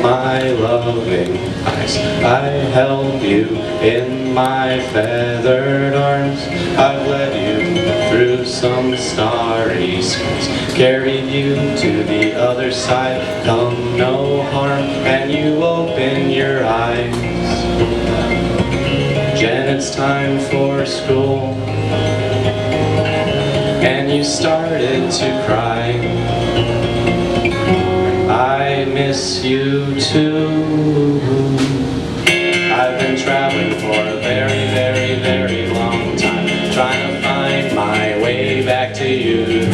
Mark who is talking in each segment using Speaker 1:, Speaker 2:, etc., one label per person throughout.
Speaker 1: my loving eyes. I held you in my feathered arms. I've led you through some starry skies, carried you to the other side, come no harm, and you open your eyes. Jen, it's time for school, and you started to cry. I miss you too. I've been traveling for a very, very, very long time, trying to find my way back to you.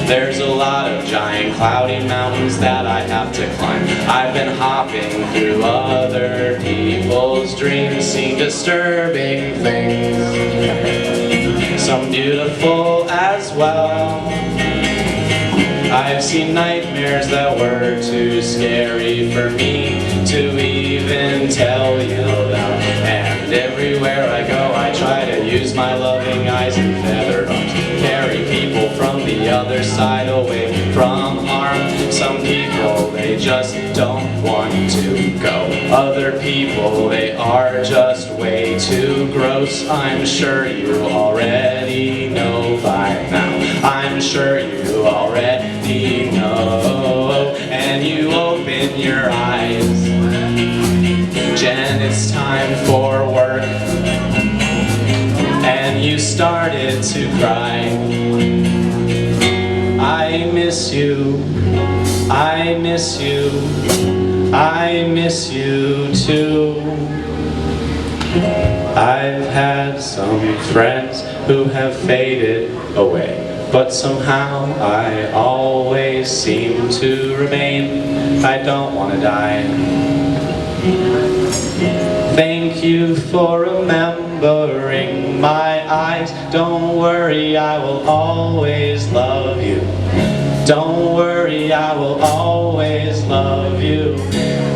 Speaker 1: There's a lot of giant cloudy mountains that I have to climb. I've been hopping through other people's dreams, seen disturbing things, some beautiful as well. I've seen nightmares that were too scary for me to even tell you about. And everywhere I go, I try to use my loving eyes and feathered arms, carry people from the other side away from harm. Some people, they just don't want to go. Other people, they are just way too gross. I'm sure you already know by now. I'm sure you already know. And you open your eyes. Jen, it's time for work. And you started to cry. I miss you, I miss you, I miss you too. I've had some friends who have faded away, but somehow I always seem to remain. I don't want to die. Thank you for remembering my eyes. Don't worry, I will always love you. Don't worry, I will always love you.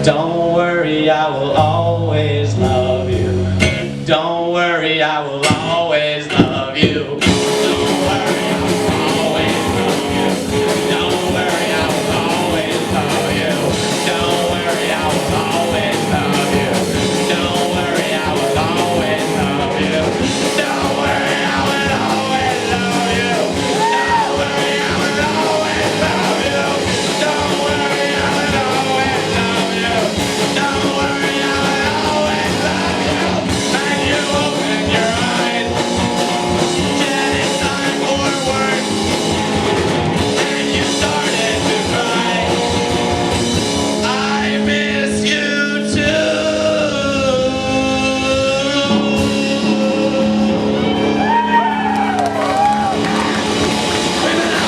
Speaker 1: Don't worry, I will always love you.